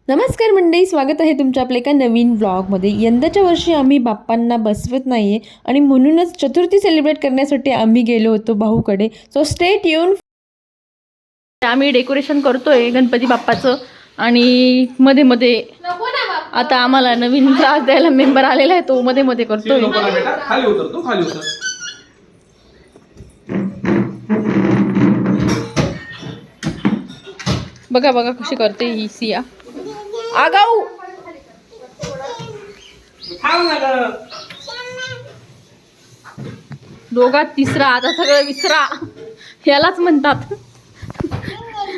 नमस्कार मंडळी, स्वागत आहे तुमच्या आपल्या एका नवीन व्लॉगमध्ये. यंदाच्या वर्षी आम्ही बाप्पांना बसवत नाही आहे आणि म्हणूनच चतुर्थी सेलिब्रेट करण्यासाठी आम्ही गेलो होतो भाऊकडे. So stay tuned. आम्ही डेकोरेशन करतोय गणपती बाप्पाचं आणि मध्ये मध्ये आता आम्हाला नवीन त्रास द्यायला मेंबर आलेला आहे, तो मध्ये मध्ये करतोय. खाली उतर, तू खाली उतर. बघा बघा कशी करते ही सिया. आगाऊ दोघात तिसरा, आता सगळं विसरा यालाच म्हणतात.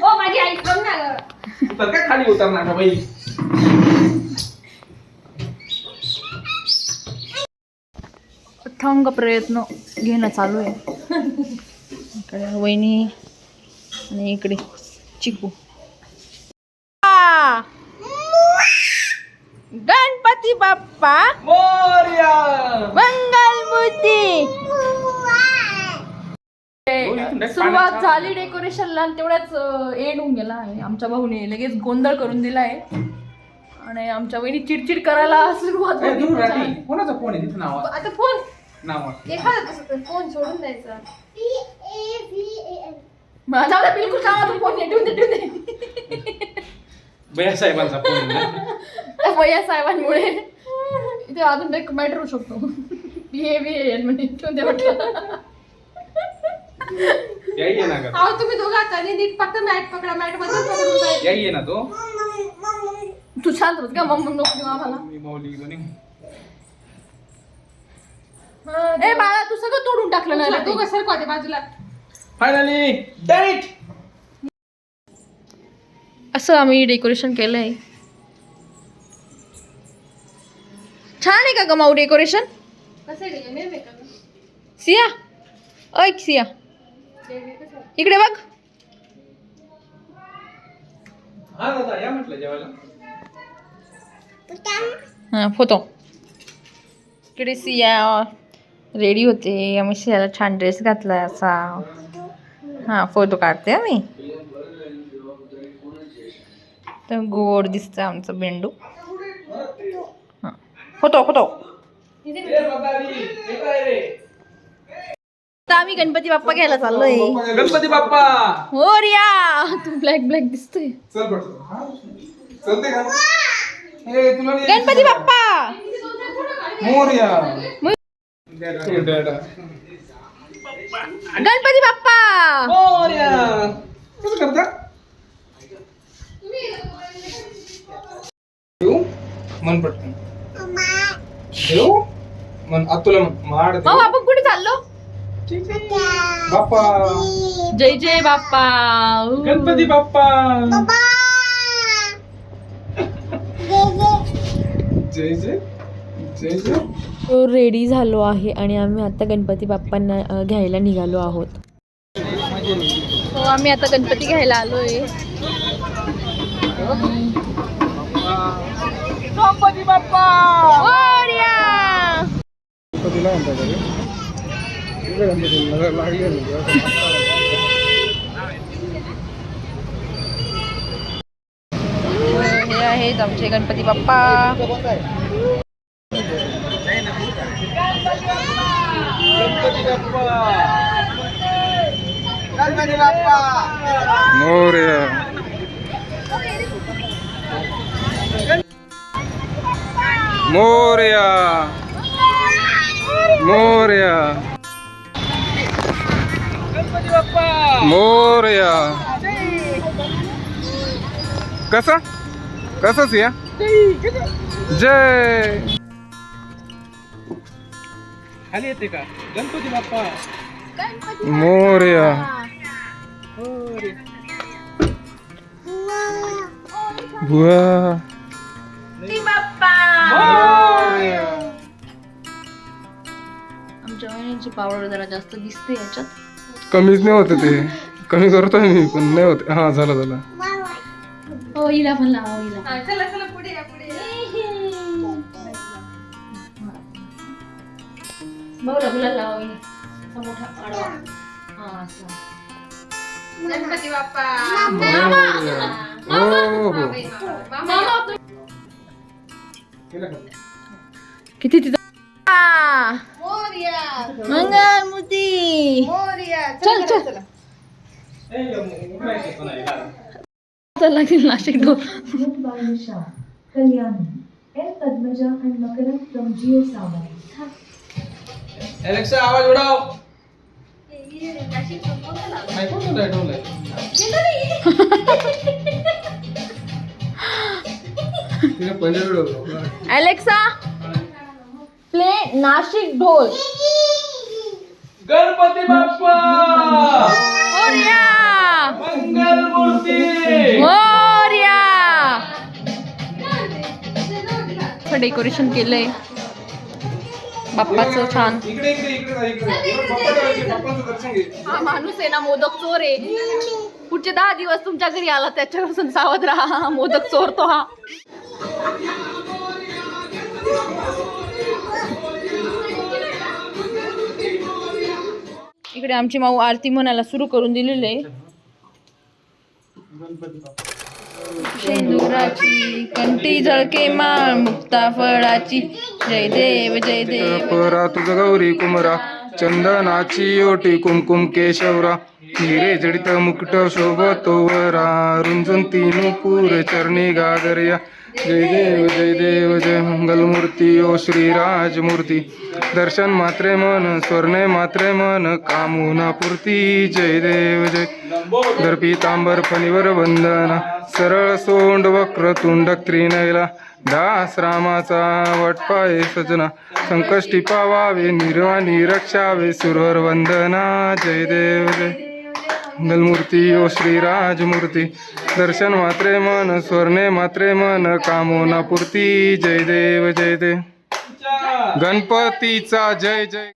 माझी आई तर काय खाली उतरणार का बाई? अथांग प्रयत्न घेणं चालू आहे. इकडे वहिनी आणि इकडे चिकू. गणपती बाप्पा मोरया. मंगलमूर्ती. सुरुवात झाली डेकोरेशनला आणि तेवढ्याच एंड होऊन गेला आहे. आमच्या भाऊने लगेच गोंधळ करून दिलाय आणि आमच्या वहिनी चिडचिड करायला सुरुवात झाली. कोणाचा फोन आहे तिथे? नाव आता फोन नाव फोन सोडून द्यायचा. माझा बिलकुल कामात फोन ठेवून दे. भैया साहेबांचा फोन. भैया साहेबांमुळे इथे अजून एक मॅटर होऊ शकतो. बिहेवियर म्हणजे ठेवून द्या म्हटलं. याई ना का? अहो तुम्ही दोघं हाताने नीट फक्त मॅट पकडा, मॅट मधून पकडून जायचं. याई ना तो. तू शांत होत का? मम्मी नको देऊ आम्हाला. मी माऊली दोन्ही. ए बाळा, तू सगळं तोडून टाकलं ना रे. दोघं सरकवा ते बाजूला. Finally done it. असं आम्ही डेकोरेशन केलंय. छान आहे का ग माऊ डेकोरेशन? कसं आहे मी मेकअप सिया, ऐक सिया, इकडे बघ. हा दादा या म्हटलं जेवायला. हा फोटो. इकडे सिया रेडी होते. आम्ही सियाला छान ड्रेस घातलाय असा. हा फोटो काढते आम्ही. तर गोड दिसतं आमचं बेंडू. हा फोटो फोटो. आता आम्ही गणपती बाप्पा घ्यायला चाललोय. गणपती बाप्पा मोरया. तू ब्लॅक ब्लॅक दिसतोय. चल पटकन. चलते का? ए तुला गणपती बाप्पा मोरया. गणपती बाप्पा मोरया. कसं करता? देऊ मन पटकन. देऊ मन तुला माड दे. मग आपण कुठे चाललो? बाप्पा. जय जय बाप्पा. गणपती बाप्पा. जय जय जय जय. रेडी झालो आहे आणि आम्ही आता गणपती बाप्पांना घ्यायला निघालो आहोत. हो आम्ही आता गणपती घ्यायला आलोय. गणपती बाप्पा. मोरया. गणपतीला लागले. हे आहेत आमचे गणपती बाप्पा. मोरया. मोरया. मोरया. गणपती बाप्पा. मोरया. कसा कसाच या जय. खाली येते का? गणपती बाप्पा. मोरया. बुवा. आमच्या वहिनीची पावडर जरा जास्त दिसते याच्यात. कमीच नाही होत ते. कमी करतोय मी पण नाही होत. हा झाला झाला. हो हिला पण लावा हिला. हा, चला चला पुढे या, पुढे या. बघा गुलाल लावा हिला. असा मोठा आडवा. हा असं. गणपती बाप्पा. हो हो. मामा किती तिथं मोरया मंगलमूर्ती. मोरया चल चल चला की नाशिक दो. एलेक्सा आवाज उडाव. नाही कोण ठेवलंय. तिने पंजाबी उडवलं. अलेक्सा प्ले नाशिक ढोल. गणपती बाप्पा मोरया मंगल मूर्ती. मोरया. डेकोरेशन केलंय बाप्पाचं छान. इकडे इकडे इकडे जा, इकडे जा. बाप्पाचं दर्शन घे. हा माणूस आहे ना मोदक चोर आहे. पुढचे 10 दिवस तुमच्या घरी आला त्याच्यापासून सावध राहा. मोदक चोरतो हा. इकडे आमची माऊ आरती म्हणायला सुरू करून दिलेली आहे. शेंदुराची कंठी झळके माळ मुक्ता फळाची. जय देव जय देव. परा तुझ गौरी कुमरा चंदनाची ओटी कुमकुम केशवरा. हिरे जडित मुकुट शोभतो वरा. रुंजून तीन पूर चरणी गागर्या. जय देव जय मंगल मूर्ती ओ श्री राजमूर्ती. दर्शन मात्रे मन स्वर्णे मात्रे मन कामुना पूर्ती. जय देव जय. दर्पी तांबर फणीवर वंदना. सरळ सोंड वक्रतुंड त्रिनयला. दास रामाचा वटपाये सजना. संकष्टी पावावे निर्वाणी रक्षावे सुरवर वंदना. जय देव जय मंगलमूर्ती ओ श्री राजमूर्ती. दर्शन मात्रे मन स्वर्णे मात्रे मन कामोना पूर्ती. जय देव जय देव. गणपतीचा जय जय.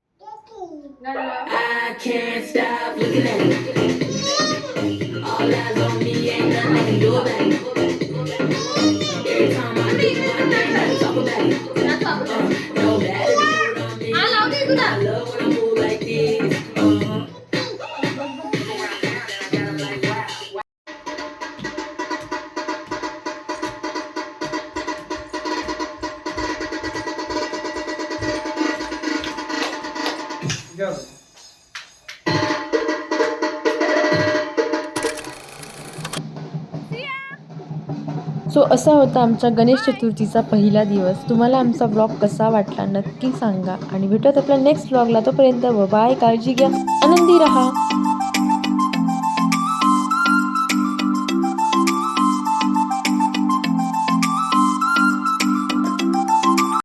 सो असा होता आमच्या गणेश चतुर्थीचा पहिला दिवस. तुम्हाला आमचा ब्लॉग कसा वाटला नक्की सांगा आणि भेटत आपल्या नेक्स्ट ब्लॉगला. तोपर्यंत बाय. काळजी घ्या. आनंदी राहा.